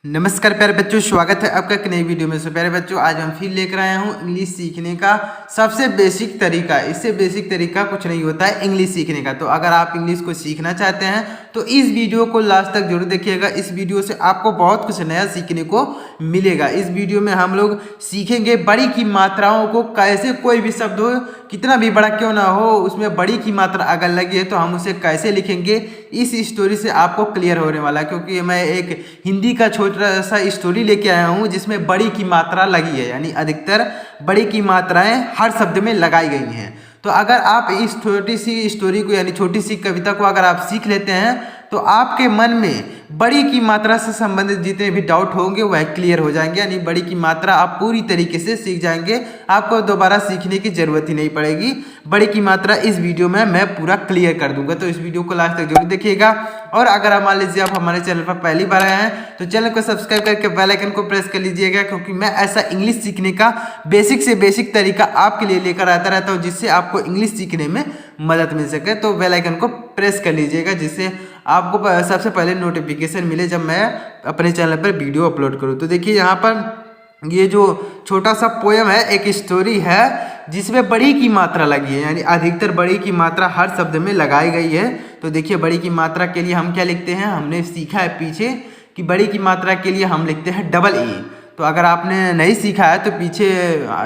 नमस्कार प्यारे बच्चों, स्वागत है आपका एक नई वीडियो में। प्यारे बच्चों, आज हम फिर लेकर आए हूँ इंग्लिश सीखने का सबसे बेसिक तरीका। इससे बेसिक तरीका कुछ नहीं होता है इंग्लिश सीखने का। तो अगर आप इंग्लिश को सीखना चाहते हैं तो इस वीडियो को लास्ट तक जरूर देखिएगा। इस वीडियो से आपको बहुत कुछ नया सीखने को मिलेगा। इस वीडियो में हम लोग सीखेंगे बड़ी की मात्राओं को कैसे, कोई भी शब्द हो कितना भी बड़ा क्यों ना हो, उसमें बड़ी की मात्रा अगर लगी है तो हम उसे कैसे लिखेंगे। इस स्टोरी से आपको क्लियर होने वाला है, क्योंकि मैं एक हिंदी का छोटा सा स्टोरी लेके आया हूँ जिसमें बड़ी की मात्रा लगी है, यानी अधिकतर बड़ी की मात्राएं हर शब्द में लगाई गई हैं। तो अगर आप इस छोटी सी स्टोरी को, यानी छोटी सी कविता को अगर आप सीख लेते हैं तो आपके मन में बड़ी की मात्रा से संबंधित जितने भी डाउट होंगे वह क्लियर हो जाएंगे। यानी बड़ी की मात्रा आप पूरी तरीके से सीख जाएंगे, आपको दोबारा सीखने की जरूरत ही नहीं पड़ेगी। बड़ी की मात्रा इस वीडियो में मैं पूरा क्लियर कर दूंगा, तो इस वीडियो को लास्ट तक जरूर देखिएगा। और अगर आप मान लीजिए आप हमारे चैनल पर पहली बार आए हैं तो चैनल को सब्सक्राइब करके बेल आइकन को प्रेस कर लीजिएगा, क्योंकि मैं ऐसा इंग्लिश सीखने का बेसिक से बेसिक तरीका आपके लिए लेकर आता रहता हूँ जिससे आपको इंग्लिश सीखने में मदद मिल सके। तो बेल आइकन को प्रेस कर लीजिएगा जिससे आपको सबसे पहले नोटिफिकेशन मिले जब मैं अपने चैनल पर वीडियो अपलोड करूँ। तो देखिए यहाँ पर ये जो छोटा सा पोयम है, एक स्टोरी है जिसमें बड़ी की मात्रा लगी है, यानी अधिकतर बड़ी की मात्रा हर शब्द में लगाई गई है। तो देखिए बड़ी की मात्रा के लिए हम क्या लिखते हैं, हमने सीखा है पीछे कि बड़ी की मात्रा के लिए हम लिखते हैं डबल ई। तो अगर आपने नहीं सीखा है तो पीछे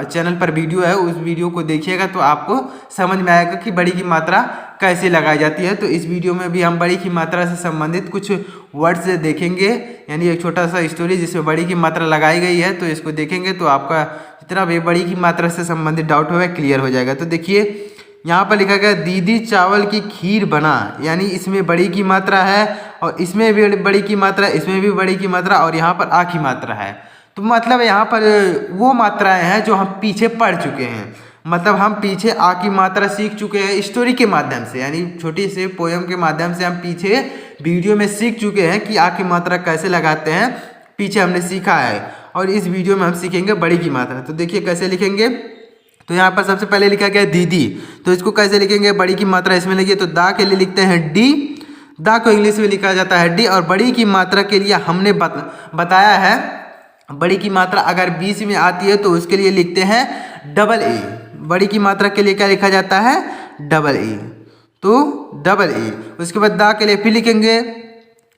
चैनल पर वीडियो है, उस वीडियो को देखिएगा तो आपको समझ में आएगा कि बड़ी की मात्रा कैसे लगाई जाती है। तो इस वीडियो में भी हम बड़ी की मात्रा से संबंधित कुछ वर्ड्स देखेंगे, यानी एक छोटा सा स्टोरी जिसमें बड़ी की मात्रा लगाई गई है। तो इसको देखेंगे तो आपका जितना भी बड़ी की मात्रा से संबंधित डाउट होगा क्लियर हो जाएगा। तो देखिए यहाँ पर लिखा गया दीदी चावल की खीर बना, यानी इसमें बड़ी की मात्रा है और इसमें भी बड़ी की मात्रा, इसमें भी बड़ी की मात्रा और यहाँ पर आ की मात्रा है। तो मतलब यहाँ पर वो मात्राएं हैं जो हम पीछे पढ़ चुके हैं, मतलब हम पीछे आ की मात्रा सीख चुके हैं स्टोरी के माध्यम से, यानी छोटी से पोयम के माध्यम से हम पीछे वीडियो में सीख चुके हैं कि आ की मात्रा कैसे लगाते हैं, पीछे हमने सीखा है। और इस वीडियो में हम सीखेंगे बड़ी की मात्रा। तो देखिए कैसे लिखेंगे। तो यहाँ पर सबसे पहले लिखा गया दीदी, तो इसको कैसे लिखेंगे, बड़ी की मात्रा इसमें लगी है तो दा के लिए लिखते हैं डी। दा को इंग्लिश में लिखा जाता है डी। और बड़ी की मात्रा के लिए हमने बताया है, बड़ी की मात्रा अगर बीच में आती है तो उसके लिए लिखते हैं डबल ई। बड़ी की मात्रा के लिए क्या लिखा जाता है, डबल ई। तो डबल ई, उसके बाद दा के लिए फिर लिखेंगे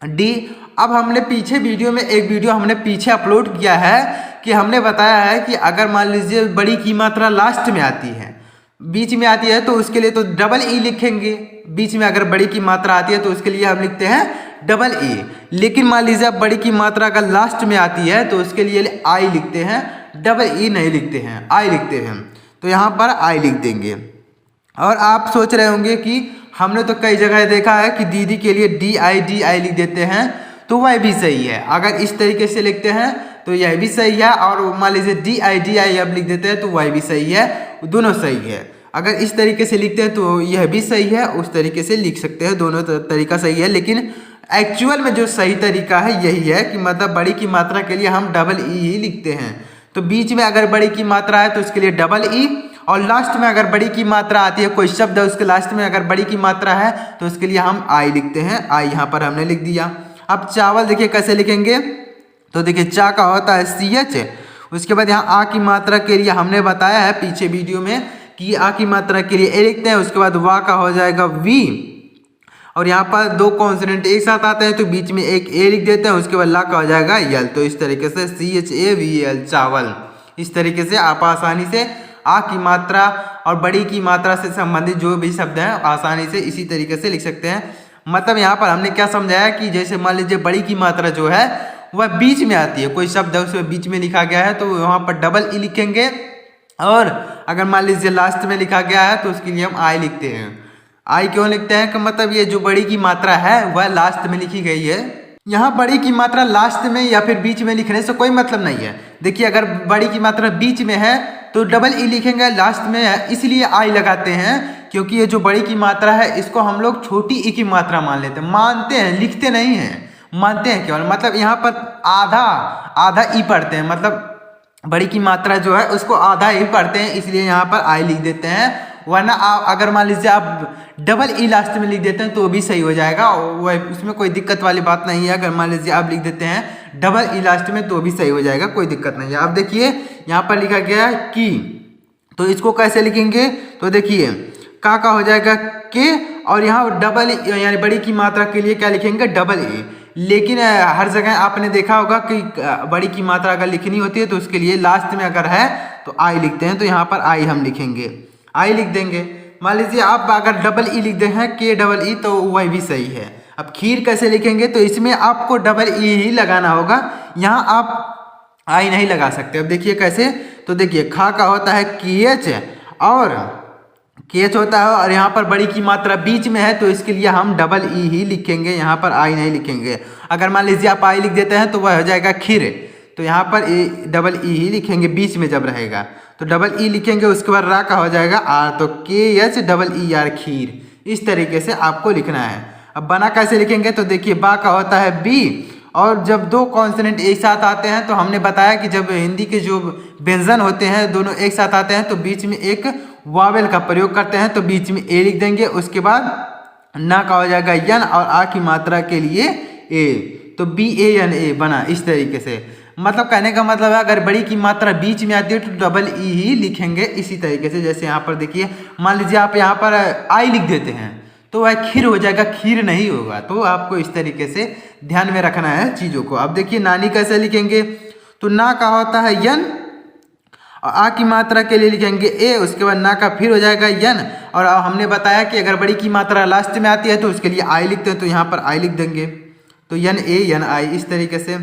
डी। अब हमने पीछे वीडियो में एक वीडियो हमने पीछे अपलोड किया है कि हमने बताया है कि अगर मान लीजिए बड़ी की मात्रा लास्ट में आती है, बीच में आती है तो उसके लिए तो डबल ई लिखेंगे। बीच में अगर बड़ी की मात्रा आती है तो उसके लिए हम लिखते हैं डबल ई। लेकिन मान लीजिए अब बड़ी की मात्रा अगर लास्ट में आती है तो उसके लिए आई लिखते हैं, डबल ई नहीं लिखते हैं, आई लिखते हैं। तो यहाँ पर आई लिख देंगे। और आप सोच रहे होंगे कि हमने तो कई जगह देखा है कि दीदी के लिए डी आई लिख देते हैं, तो वह भी सही है। अगर इस तरीके से लिखते हैं तो यह भी सही है, और मान लीजिए डी आई अब लिख देते हैं तो वह भी सही है, दोनों सही है। अगर इस तरीके से लिखते हैं तो यह भी सही है, उस तरीके से लिख सकते हैं, दोनों तरीका सही है। लेकिन एक्चुअल में जो सही तरीका है यही है कि मतलब बड़ी की मात्रा के लिए हम डबल ई ही लिखते हैं। तो बीच में अगर बड़ी की मात्रा है तो उसके लिए डबल ई, और लास्ट में अगर बड़ी की मात्रा आती है, कोई शब्द है उसके लास्ट में अगर बड़ी की मात्रा है तो उसके लिए हम आई लिखते हैं, आई यहाँ पर हमने लिख दिया। अब चावल देखिए कैसे लिखेंगे। तो देखिए चा का होता है CH, उसके बाद यहाँ आ की मात्रा के लिए हमने बताया है पीछे वीडियो में कि आ की मात्रा के लिए ए लिखते हैं, उसके बाद वा का हो जाएगा V, और यहाँ पर दो कॉन्सोनेंट एक साथ आते हैं तो बीच में एक ए लिख देते हैं, उसके बाद ला का हो जाएगा यल। तो इस तरीके से CHAVL चावल। इस तरीके से आप आसानी से आ की मात्रा और बड़ी की मात्रा से संबंधित जो भी शब्द हैं आसानी से इसी तरीके से लिख सकते हैं। मतलब यहाँ पर हमने क्या समझाया कि जैसे मान लीजिए बड़ी की मात्रा जो है वह बीच में आती है, कोई शब्द है उसमें बीच में लिखा गया है तो वहाँ पर डबल ई लिखेंगे, और अगर मान लीजिए लास्ट में लिखा गया है तो उसके लिए हम आई लिखते हैं। आई क्यों लिखते हैं कि मतलब ये जो बड़ी की मात्रा है वह लास्ट में लिखी गई है। यहाँ बड़ी की मात्रा लास्ट में या फिर बीच में लिखने से कोई मतलब नहीं है। देखिए अगर बड़ी की मात्रा बीच में है तो डबल ई लिखेंगे, लास्ट में है इसलिए आई लगाते हैं, क्योंकि ये जो बड़ी की मात्रा है इसको हम लोग छोटी ई की मात्रा मान लेते हैं, मानते हैं, लिखते नहीं हैं, मानते हैं केवल। मतलब यहाँ पर आधा ई पढ़ते हैं, मतलब बड़ी की मात्रा जो है उसको आधा ही पढ़ते हैं, इसलिए यहाँ पर आई लिख देते हैं। वरना अगर मान लीजिए आप डबल ई लास्ट में लिख देते हैं तो भी सही हो जाएगा, उसमें कोई दिक्कत वाली बात नहीं है। अगर मान लीजिए आप लिख देते हैं डबल ई लास्ट में तो भी सही हो जाएगा, कोई दिक्कत नहीं है। अब देखिए यहाँ पर लिखा गया है की, तो इसको कैसे लिखेंगे, तो देखिए का हो जाएगा के, और यहाँ डबल यानी बड़ी की मात्रा के लिए क्या लिखेंगे, डबल ए। लेकिन हर जगह आपने देखा होगा कि बड़ी की मात्रा अगर लिखनी होती है तो उसके लिए लास्ट में अगर है तो आई लिखते हैं, तो यहाँ पर आई हम लिखेंगे, आई लिख देंगे। मान लीजिए आप अगर डबल ई लिख दे हैं के डबल ई, तो वह भी सही है। अब खीर कैसे लिखेंगे, तो इसमें आपको डबल ई ही लगाना होगा, यहाँ आप आई नहीं लगा सकते। अब देखिए कैसे, तो देखिए खा का होता है KH और KH होता है, और यहाँ पर बड़ी की मात्रा बीच में है तो इसके लिए हम डबल ई ही लिखेंगे, यहाँ पर आई नहीं लिखेंगे। अगर मान लीजिए आप आई लिख देते हैं तो वह हो जाएगा खीर, तो यहाँ पर डबल ई ही लिखेंगे बीच में जब रहेगा, तो डबल ई लिखेंगे। उसके बाद रा का हो जाएगा आर, तो KH डबल ई आर खीर। इस तरीके से आपको लिखना है। अब बना कैसे लिखेंगे, तो देखिए बा का होता है बी, और जब दो कॉन्सोनेंट एक साथ आते हैं तो हमने बताया कि जब हिंदी के जो व्यंजन होते हैं दोनों एक साथ आते हैं तो बीच में एक वावेल का प्रयोग करते हैं, तो बीच में ए लिख देंगे। उसके बाद ना का हो जाएगा यन, और आ की मात्रा के लिए ए, तो BANA बना। इस तरीके से मतलब कहने का मतलब है अगर बड़ी की मात्रा बीच में आती है तो डबल ई ही लिखेंगे। इसी तरीके से जैसे यहाँ पर देखिए, मान लीजिए आप यहाँ पर आई लिख देते हैं तो वह खीर हो जाएगा, खीर नहीं होगा। तो आपको इस तरीके से ध्यान में रखना है चीज़ों को। अब देखिए नानी कैसे लिखेंगे, तो ना का होता है यन, और आ की मात्रा के लिए लिखेंगे ए, उसके बाद ना का फिर हो जाएगा यन, और हमने बताया कि अगर बड़ी की मात्रा लास्ट में आती है तो उसके लिए आई लिखते हैं, तो यहाँ पर आई लिख देंगे, तो यन ए यन आई। इस तरीके से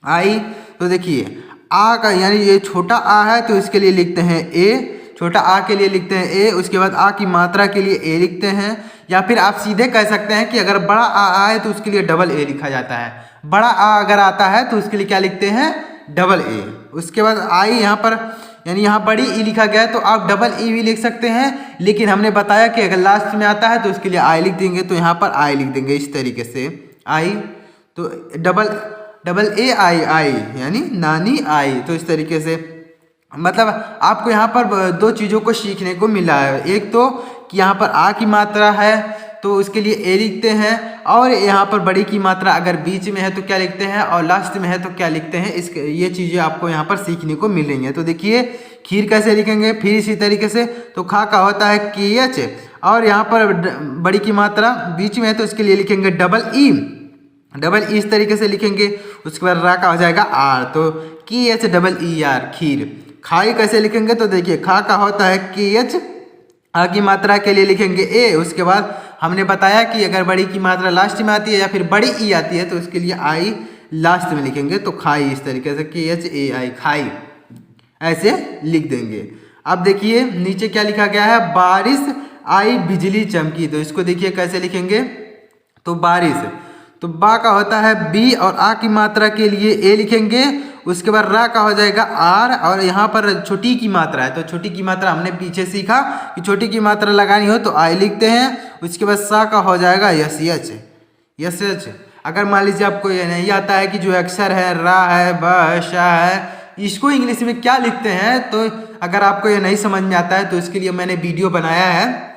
आई, तो देखिए आ का यानी ये छोटा आ है तो इसके लिए लिखते हैं ए, छोटा आ के लिए लिखते हैं ए, उसके बाद आ की मात्रा के लिए ए लिखते हैं। या फिर आप सीधे कह सकते हैं कि अगर बड़ा आ आए तो उसके लिए डबल ए लिखा जाता है, बड़ा आ अगर आता है तो उसके लिए क्या लिखते हैं, डबल ए। उसके बाद आई यहाँ पर यानी यहाँ बड़ी ई लिखा गया है तो आप डबल ई भी लिख सकते हैं, लेकिन हमने बताया कि अगर लास्ट में आता है तो उसके लिए आई लिख देंगे, तो यहाँ पर आई लिख देंगे। इस तरीके से आई, तो डबल ए आई, आई यानी नानी आई। तो इस तरीके से मतलब आपको यहाँ पर दो चीज़ों को सीखने को मिला है। एक तो कि यहाँ पर आ की मात्रा है तो उसके लिए ए लिखते हैं, और यहाँ पर बड़ी की मात्रा अगर बीच में है तो क्या लिखते हैं, और लास्ट में है तो क्या लिखते हैं। ये चीज़ें आपको यहाँ पर सीखने को मिल रही हैं। तो देखिए खीर कैसे लिखेंगे, फिर इसी तरीके से, तो खा का होता है KH, और यहाँ पर बड़ी की मात्रा बीच में है तो इसके लिए लिखेंगे डबल ई, डबल ई इस तरीके से लिखेंगे। उसके बाद रा का हो जाएगा आर, तो KH डबल ई आर खीर। खाई कैसे लिखेंगे, तो देखिए खा का होता है KH, आ की मात्रा के लिए लिखेंगे ए। उसके बाद हमने बताया कि अगर बड़ी की मात्रा लास्ट में आती है या फिर बड़ी ई आती है तो उसके लिए आई लास्ट में लिखेंगे, तो खाई। इस तरीके से KHAI खाई, ऐसे लिख देंगे। अब देखिए नीचे क्या लिखा गया है, बारिश आई बिजली चमकी। तो इसको देखिए कैसे लिखेंगे, तो बारिश, तो बा का होता है बी, और आ की मात्रा के लिए ए लिखेंगे। उसके बाद रा का हो जाएगा आर, और यहाँ पर छोटी की मात्रा है तो छोटी की मात्रा हमने पीछे सीखा कि छोटी की मात्रा लगानी हो तो आई लिखते हैं। उसके बाद सा का हो जाएगा यस एच, यस एच। अगर मान लीजिए आपको ये नहीं आता है कि जो अक्षर है रा है ब शा है इसको इंग्लिश में क्या लिखते हैं, तो अगर आपको ये नहीं समझ में आता है तो इसके लिए मैंने वीडियो बनाया है,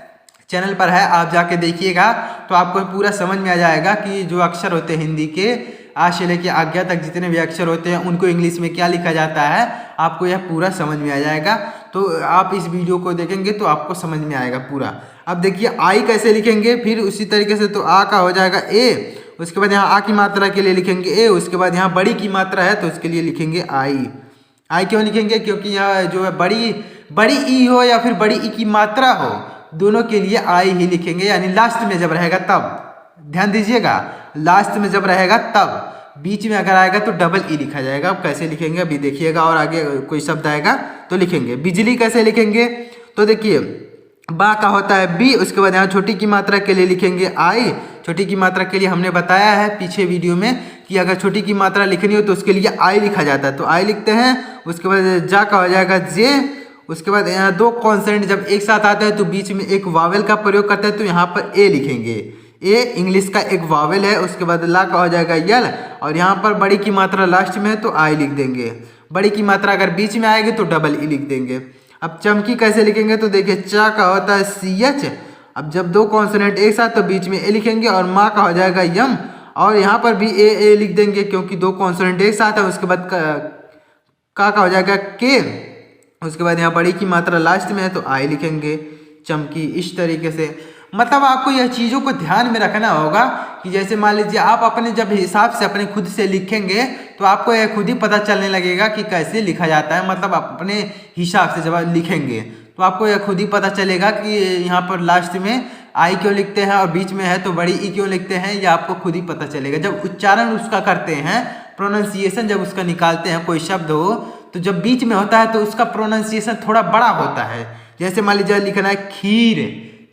चैनल पर है, आप जाके देखिएगा तो आपको पूरा समझ में आ जाएगा कि जो अक्षर होते हैं हिंदी के आ से लेके आज्ञा तक जितने भी अक्षर होते हैं उनको इंग्लिश में क्या लिखा जाता है, आपको यह पूरा समझ में आ जाएगा। तो आप इस वीडियो को देखेंगे तो आपको समझ में आएगा पूरा। अब देखिए आई कैसे लिखेंगे, फिर उसी तरीके से, तो आ का हो जाएगा ए। उसके बाद यहाँ आ की मात्रा के लिए लिखेंगे ए। उसके बाद यहाँ बड़ी की मात्रा है तो उसके लिए लिखेंगे आई। आई क्यों लिखेंगे, क्योंकि यहाँ जो है बड़ी ई हो या फिर बड़ी ई की मात्रा हो, दोनों के लिए आई ही लिखेंगे, यानी लास्ट में जब रहेगा तब। ध्यान दीजिएगा, लास्ट में जब रहेगा तब, बीच में अगर आएगा तो डबल ई लिखा जाएगा। अब कैसे लिखेंगे अभी देखिएगा, और आगे कोई शब्द आएगा तो लिखेंगे। बिजली कैसे लिखेंगे, तो देखिए बा का होता है बी। उसके बाद यहाँ छोटी की मात्रा के लिए लिखेंगे आई। छोटी की मात्रा के लिए हमने बताया है पीछे वीडियो में कि अगर छोटी की मात्रा लिखनी हो तो उसके लिए आई लिखा जाता है, तो आई लिखते हैं। उसके बाद जा का हो जाएगा जे। उसके बाद यहाँ दो कॉन्सोनेंट जब एक साथ आते हैं तो बीच में एक वावेल का प्रयोग करते हैं, तो यहाँ पर ए लिखेंगे। ए इंग्लिश का एक वावेल है। उसके बाद ला का हो जाएगा यल, और यहाँ पर बड़ी की मात्रा लास्ट में है तो आई लिख देंगे। बड़ी की मात्रा अगर बीच में आएगी तो डबल ई लिख देंगे। अब चमकी कैसे लिखेंगे, तो देखिए चा का होता है CH। अब जब दो कॉन्सोनेंट एक साथ तो बीच में ए लिखेंगे, और माँ का हो जाएगा यम, और यहाँ पर भी ए लिख देंगे क्योंकि दो कॉन्सोनेंट एक साथ है। उसके बाद का हो जाएगा के, उसके बाद यहाँ बड़ी की मात्रा लास्ट में है तो आई लिखेंगे चमकी। इस तरीके से मतलब आपको यह चीज़ों को ध्यान में रखना होगा कि जैसे मान लीजिए आप अपने जब हिसाब से अपने खुद से लिखेंगे तो आपको यह खुद ही पता चलने लगेगा कि कैसे लिखा जाता है। मतलब अपने हिसाब से जब आप लिखेंगे तो आपको यह खुद ही पता चलेगा कि यहाँ पर लास्ट में आई क्यों लिखते हैं और बीच में है तो बड़ी ई क्यों लिखते हैं, यह आपको खुद ही पता चलेगा। जब उच्चारण उसका करते हैं, प्रोनाउंसिएशन जब उसका निकालते हैं, कोई शब्द हो तो जब बीच में होता है तो उसका प्रोनाउंसिएशन थोड़ा बड़ा होता है। जैसे मान लीजिए लिखना है खीर,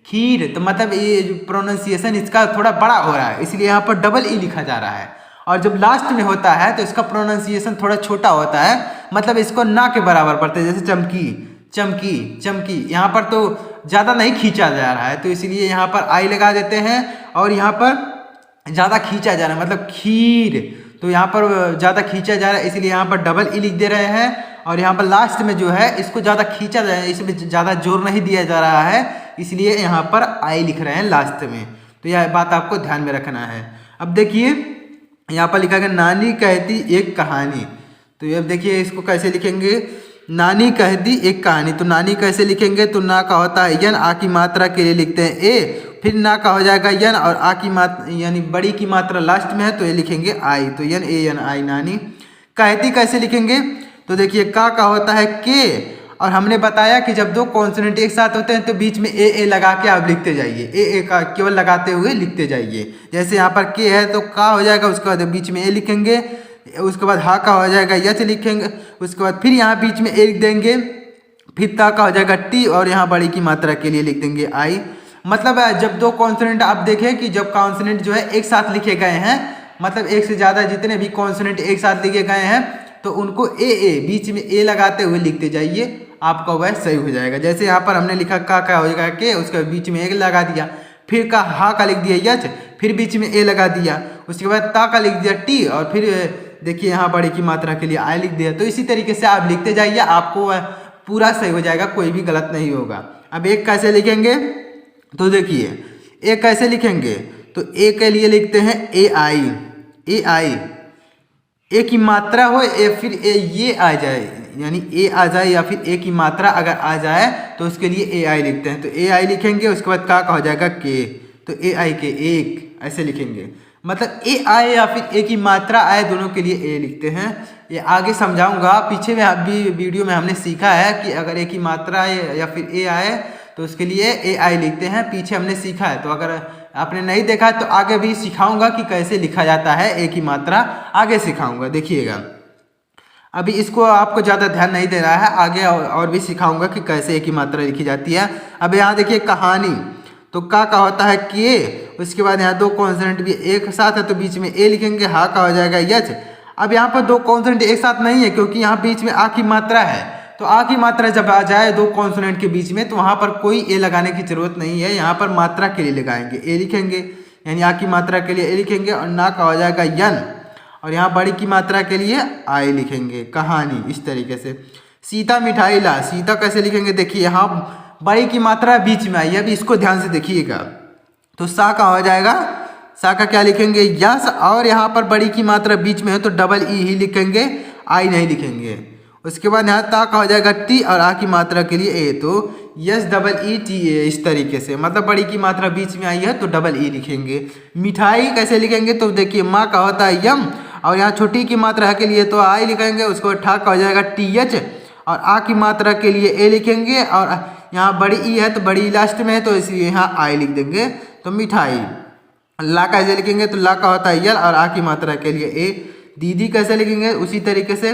खीर, तो मतलब ये जो प्रोनाउंसिएशन इसका थोड़ा बड़ा हो रहा है, इसलिए यहाँ पर डबल ई लिखा जा रहा है। और जब लास्ट में होता है तो इसका प्रोनाउंसिएशन थोड़ा छोटा होता है, मतलब इसको ना के बराबर पड़ते हैं। जैसे चमकी, चमकी, चमकी, यहाँ पर तो ज़्यादा नहीं खींचा जा रहा है तो इसलिए यहाँ पर आई लगा देते हैं, और यहाँ पर ज़्यादा खींचा जा रहा है मतलब खीर, तो यहाँ पर ज़्यादा खींचा जा रहा है इसलिए यहाँ पर डबल ई लिख दे रहे हैं। और यहाँ पर लास्ट में जो है इसको ज़्यादा खींचा जा रहा है, इसमें ज़्यादा जोर नहीं दिया जा रहा है, इसलिए यहाँ पर आई लिख रहे हैं लास्ट में। तो यह बात आपको ध्यान में रखना है। अब देखिए यहाँ पर लिखा गया नानी कहती एक कहानी, तो अब देखिए इसको कैसे लिखेंगे, नानी कहती एक कहानी। तो नानी कैसे लिखेंगे, तो ना का होता है यन, आ की मात्रा के लिए लिखते हैं ए, फिर ना का हो जाएगा यन, और आ की मात्रा यानी बड़ी की मात्रा लास्ट में है तो ये लिखेंगे आई, तो यन ए यन आई नानी। कहती कैसे लिखेंगे, तो देखिए का होता है के, और हमने बताया कि जब दो कॉन्सोनेंट एक साथ होते हैं तो बीच में ए लगा के आप लिखते जाइए, ए का केवल लगाते हुए लिखते जाइए। जैसे यहाँ पर के है तो का हो जाएगा, उसके बाद बीच में ए लिखेंगे, उसके बाद हा का हो जाएगा यच लिखेंगे, उसके बाद फिर यहाँ बीच में ए लिख देंगे, फिर ता का हो जाएगा टी, और यहाँ बड़ी की मात्रा के लिए लिख देंगे आई। मतलब जब दो कॉन्सोनेंट आप देखें कि जब कॉन्सोनेंट जो है एक साथ लिखे गए हैं, मतलब एक से ज़्यादा जितने भी कॉन्सोनेंट एक साथ लिखे गए हैं तो उनको ए बीच में ए लगाते हुए लिखते जाइए, आपका वह सही हो जाएगा। जैसे यहाँ पर हमने लिखा का हो जाएगा के, उसके बीच में ए लगा दिया, फिर का हा का लिख दिया यच, फिर बीच में ए लगा दिया, उसके बाद ता का लिख दिया टी, और फिर देखिए यहाँ बड़ी की मात्रा के लिए आई लिख दिया। तो इसी तरीके से आप लिखते जाइए, आपको पूरा सही हो जाएगा, कोई भी गलत नहीं होगा। अब एक कैसे लिखेंगे, तो देखिए एक कैसे लिखेंगे, तो ए के लिए लिखते हैं ए आई, ए आई, ए की मात्रा हो ए फिर ए ये आ जाए, यानी ए आ जाए या फिर ए की मात्रा अगर आ जाए तो उसके लिए ए आई लिखते हैं। तो ए आई लिखेंगे, उसके बाद का हो जाएगा के, तो ए आई के एक ऐसे लिखेंगे। मतलब ए आए या फिर ए की मात्रा आए, दोनों के लिए ए लिखते हैं। ये आगे समझाऊंगा, पीछे में अभी वीडियो में हमने सीखा है कि अगर ए की मात्रा आए या फिर ए आए तो उसके लिए ए आई लिखते हैं, पीछे हमने सीखा है। तो अगर आपने नहीं देखा तो आगे भी सिखाऊंगा कि कैसे लिखा जाता है ए की मात्रा, आगे सिखाऊंगा, देखिएगा। अभी इसको आपको ज़्यादा ध्यान नहीं देना है, आगे और भी सिखाऊंगा कि कैसे ए की मात्रा लिखी जाती है। अब यहाँ देखिए कहानी, तो का होता है के, उसके बाद यहाँ दो कॉन्सोनेंट भी एक साथ है तो बीच में ए लिखेंगे, हा का हो जाएगा यच। अब यहाँ पर दो कॉन्सोनेंट एक साथ नहीं है क्योंकि यहाँ बीच में आ की मात्रा है, तो आ की मात्रा जब आ जाए दो कॉन्सोनेंट के बीच में तो वहाँ पर कोई ए लगाने की जरूरत नहीं है, यहाँ पर मात्रा के लिए लगाएंगे ए लिखेंगे, यानी आ की मात्रा के लिए ए लिखेंगे, और ना का हो जाएगा यन, और यहाँ बड़ी की मात्रा के लिए आई लिखेंगे, कहानी। इस तरीके से सीता मिठाई ला, सीता कैसे लिखेंगे, देखिए यहाँ बड़ी की मात्रा बीच में आई है, अभी इसको ध्यान से देखिएगा। तो सा का हो जाएगा, सा का क्या लिखेंगे यस, और यहाँ पर बड़ी की मात्रा बीच में है तो डबल ई ही लिखेंगे, आई नहीं लिखेंगे। उसके बाद यहाँ ता का हो जाएगा टी, और आ की मात्रा के लिए ए, तो yes double E T A. इस तरीके से मतलब बड़ी की मात्रा बीच में आई है तो डबल ई लिखेंगे। मिठाई कैसे लिखेंगे, तो देखिए माँ का होता है यम, और यहाँ छोटी की मात्रा के लिए तो आई लिखेंगे, उसको ठा का हो जाएगा टी एच, और आ की मात्रा के लिए ए लिखेंगे, और यहाँ बड़ी ई है तो बड़ी लास्ट में है तो इसलिए यहाँ आई लिख देंगे, तो मिठाई। ला कैसे लिखेंगे, तो ला का होता है यल, और आ की मात्रा के लिए ए। दीदी कैसे लिखेंगे, उसी तरीके से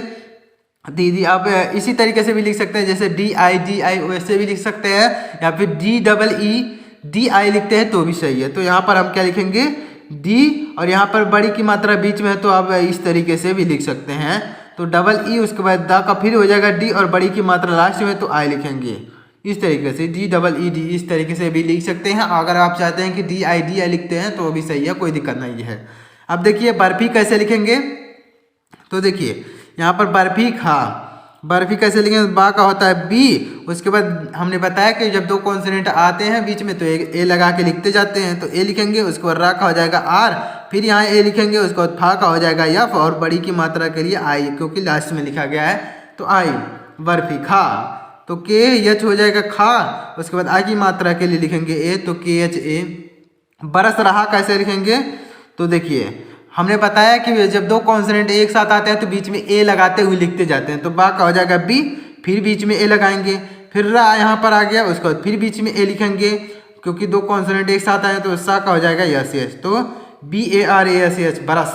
दीदी आप इसी तरीके से भी लिख सकते हैं, जैसे डी आई वैसे भी लिख सकते हैं, या फिर D double E D I लिखते हैं तो भी सही है। तो यहाँ पर हम क्या लिखेंगे डी, और यहाँ पर बड़ी की मात्रा बीच में है तो आप इस तरीके से भी लिख सकते हैं, तो डबल ई, उसके बाद दा का फिर हो जाएगा डी, और बड़ी की मात्रा लास्ट में तो आई लिखेंगे। इस तरीके से डी डबल ई डी, इस तरीके से भी लिख सकते हैं। अगर आप चाहते हैं कि डी आई लिखते हैं तो भी सही है, कोई दिक्कत नहीं है। अब देखिए बर्फी कैसे लिखेंगे, तो देखिए यहाँ पर बर्फी खा, बर्फी कैसे लिखेंगे, बा का होता है बी। उसके बाद हमने बताया कि जब दो कॉन्सोनेंट आते हैं बीच में तो ए लगा के लिखते जाते हैं, तो ए लिखेंगे, उसके बाद रा का हो जाएगा आर, फिर यहाँ ए लिखेंगे, उसके बाद फा का हो जाएगा एफ, और बड़ी की मात्रा के लिए आई, क्योंकि लास्ट में लिखा गया है तो आई। बर्फी खा तो के एच हो जाएगा खा। उसके बाद आ की मात्रा के लिए लिखेंगे ए, तो के एच ए। बरस रहा कैसे लिखेंगे, तो देखिए हमने बताया कि जब दो कॉन्सोनेंट एक साथ आते हैं तो बीच में ए लगाते हुए लिखते जाते हैं, तो बा का हो जाएगा बी, फिर बीच में ए लगाएंगे, फिर रा यहाँ पर आ गया, उसके बाद फिर बीच में ए लिखेंगे, क्योंकि दो कॉन्सोनेंट एक साथ आए तो सा का हो जाएगा एस एच, तो B A R A S H बरस।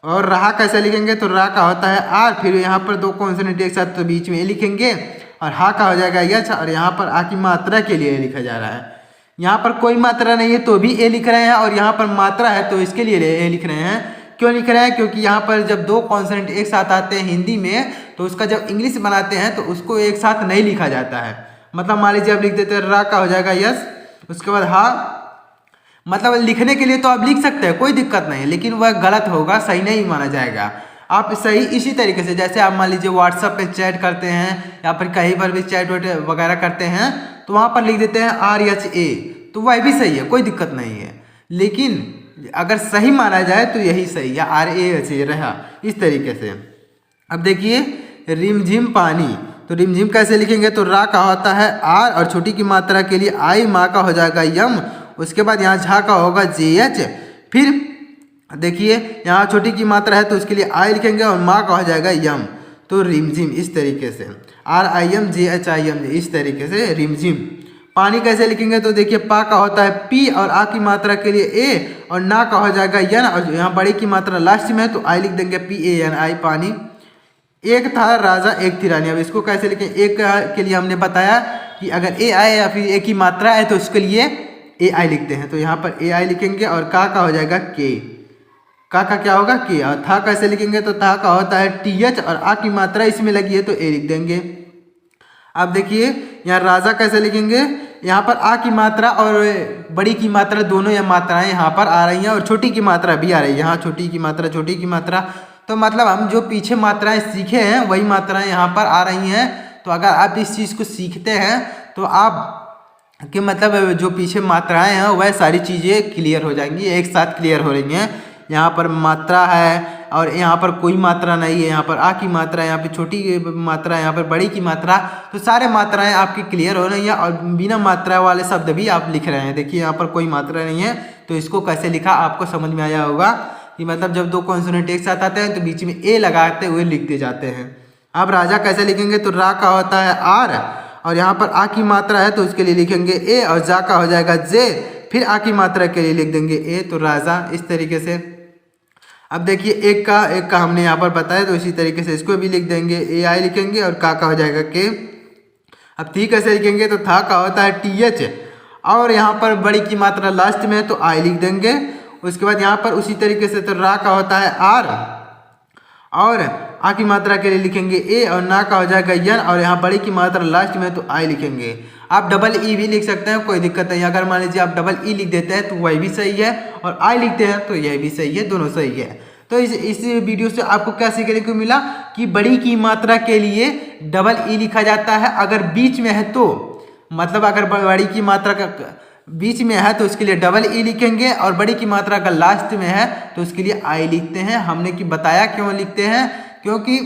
और रहा कैसे लिखेंगे, तो रा का होता है आर, फिर यहाँ पर दो कॉन्सोनेंट एक साथ तो बीच में ए लिखेंगे, और हा का हो जाएगा एच, और यहाँ पर आ की मात्रा के लिए लिखा जा रहा है। यहाँ पर कोई मात्रा नहीं है तो भी ए लिख रहे हैं, और यहाँ पर मात्रा है तो इसके लिए ए लिख रहे हैं। क्यों लिख रहे हैं, क्योंकि यहाँ पर जब दो कॉन्सोनेंट एक साथ आते हैं हिंदी में तो उसका जब इंग्लिश बनाते हैं तो उसको एक साथ नहीं लिखा जाता है। मतलब मान लीजिए आप लिख देते हैं रा का हो जाएगा यस, उसके बाद हा, मतलब लिखने के लिए तो आप लिख सकते हैं, कोई दिक्कत नहीं, लेकिन वह गलत होगा, सही नहीं माना जाएगा। आप सही इसी तरीके से, जैसे आप मान लीजिए व्हाट्सएप पे चैट करते हैं या फिर कहीं पर भी चैट वगैरह करते हैं तो वहाँ पर लिख देते हैं आर एच ए, तो वह भी सही है, कोई दिक्कत नहीं है। लेकिन अगर सही माना जाए तो यही सही है, आर ए एच ए रहा इस तरीके से। अब देखिए रिमझिम पानी, तो रिमझिम कैसे लिखेंगे, तो रा का होता है आर, और छोटी की मात्रा के लिए आई, माँ का हो जाएगा यम, उसके बाद यहाँ झा का होगा जे एच, फिर देखिए यहाँ छोटी की मात्रा है तो उसके लिए आई लिखेंगे और माँ का हो जाएगा यम, तो रिमझिम इस तरीके से R I M J H I M, इस तरीके से रिमझिम। पानी कैसे लिखेंगे, तो देखिए पा का होता है पी, और आ की मात्रा के लिए ए, और ना का हो जाएगा यन, और यहाँ बड़ी की मात्रा लास्ट में है तो आई लिख देंगे पी ए एन आई, पानी। एक था राजा एक थी रानी, अब इसको कैसे लिखें, एक के लिए हमने बताया कि अगर ए आए या फिर ए की मात्रा है तो उसके लिए ए आई लिखते हैं, तो यहाँ पर ए आई लिखेंगे, और का हो जाएगा के, का क्या होगा के। और था कैसे लिखेंगे, तो था का होता है टी एच, और आ की मात्रा इसमें लगी है तो ए लिख देंगे। अब देखिए यहाँ राजा कैसे लिखेंगे, यहाँ पर आ की मात्रा और बड़ी की मात्रा दोनों या मात्राएं यहाँ पर आ रही हैं, और छोटी की मात्रा भी आ रही है, यहाँ छोटी की मात्रा, तो मतलब हम जो पीछे मात्राएं सीखे हैं वही मात्राएं यहाँ पर आ रही हैं। तो अगर आप इस चीज़ को सीखते हैं तो आप कि मतलब जो पीछे मात्राएं हैं वह सारी चीज़ें क्लियर हो जाएंगी, एक साथ क्लियर हो रही हैं। यहाँ पर मात्रा है और यहाँ पर कोई मात्रा नहीं है, यहाँ पर आ की मात्रा, यहाँ पे छोटी मात्रा, यहाँ पर बड़ी की मात्रा, तो सारे मात्राएं आपकी क्लियर हो रही हैं, और बिना मात्रा वाले शब्द भी आप लिख रहे हैं। देखिए यहाँ पर कोई मात्रा नहीं है तो इसको कैसे लिखा आपको समझ में आया होगा कि मतलब जब दो कॉन्सोनेंट एक साथ आते हैं तो बीच में ए लगाते हुए लिखते जाते हैं। अब राजा कैसे लिखेंगे, तो रा का होता है आर, और यहाँ पर आ की मात्रा है तो उसके लिए लिखेंगे ए, और जा का हो जाएगा जे, फिर आ की मात्रा के लिए लिख देंगे ए, तो राजा इस तरीके से। अब देखिए एक का हमने यहाँ पर बताया तो इसी तरीके से इसको भी लिख देंगे, ए आई लिखेंगे और का हो जाएगा के। अब थी कैसे लिखेंगे, तो था का होता है टी एच, और यहाँ पर बड़ी की मात्रा लास्ट में है तो आई लिख देंगे। उसके बाद यहाँ पर उसी तरीके से तो रा का होता है आर, और आ की मात्रा के लिए लिखेंगे ए, और ना का हो जाएगा यन, और यहाँ बड़ी की मात्रा लास्ट में तो आई लिखेंगे। आप डबल ई भी लिख सकते हैं, कोई दिक्कत नहीं। अगर मान लीजिए आप डबल ई लिख देते हैं तो वही भी सही है, और आई लिखते हैं तो यह भी सही है, दोनों सही है। तो इस वीडियो से आपको क्या सीखने को मिला कि बड़ी की मात्रा के लिए डबल ई लिखा जाता है अगर बीच में है तो, मतलब अगर बड़ी की मात्रा का बीच में है तो उसके लिए डबल ई लिखेंगे, और बड़ी की मात्रा का लास्ट में है तो उसके लिए आई लिखते हैं। हमने कि बताया क्यों लिखते हैं, क्योंकि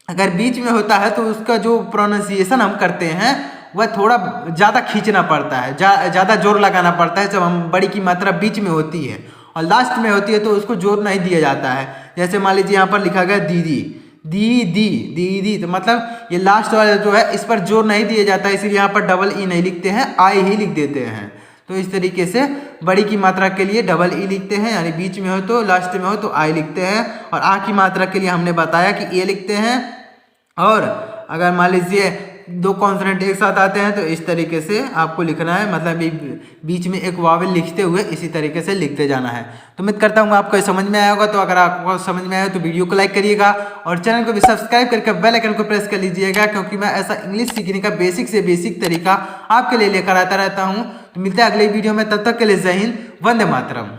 अगर बीच में होता है तो उसका जो प्रोनाउंसिएशन हम करते हैं वह थोड़ा ज़्यादा खींचना पड़ता है, ज़्यादा जोर लगाना पड़ता है। जब हम बड़ी की मात्रा बीच में होती है और लास्ट में होती है तो उसको जोर नहीं दिया जाता है। जैसे मान लीजिए यहाँ पर लिखा गया दीदी, दीदी दीदी, तो मतलब ये लास्ट वाला जो है इस पर जोर नहीं दिया जाता है, इसलिए यहाँ पर डबल ई नहीं लिखते हैं, आई ही लिख देते हैं। तो इस तरीके से बड़ी की मात्रा के लिए डबल ई लिखते हैं, यानी बीच में हो तो लास्ट में हो तो आई लिखते हैं, और आ की मात्रा के लिए हमने बताया कि ए लिखते हैं। और अगर मान लीजिए दो कॉन्सोनेंट एक साथ आते हैं तो इस तरीके से आपको लिखना है, मतलब बीच में एक वावेल लिखते हुए इसी तरीके से लिखते जाना है। तो उम्मीद करता हूँ आपको समझ में आया होगा। तो अगर आपको समझ में आया तो वीडियो को लाइक करिएगा और चैनल को भी सब्सक्राइब करके बेल आइकन को प्रेस कर लीजिएगा, क्योंकि मैं ऐसा इंग्लिश सीखने का बेसिक से बेसिक तरीका आपके लिए लेकर आता रहता हूँ। तो मिलते हैं अगले वीडियो में, तब तक के लिए जय हिंद, वंदे मातरम।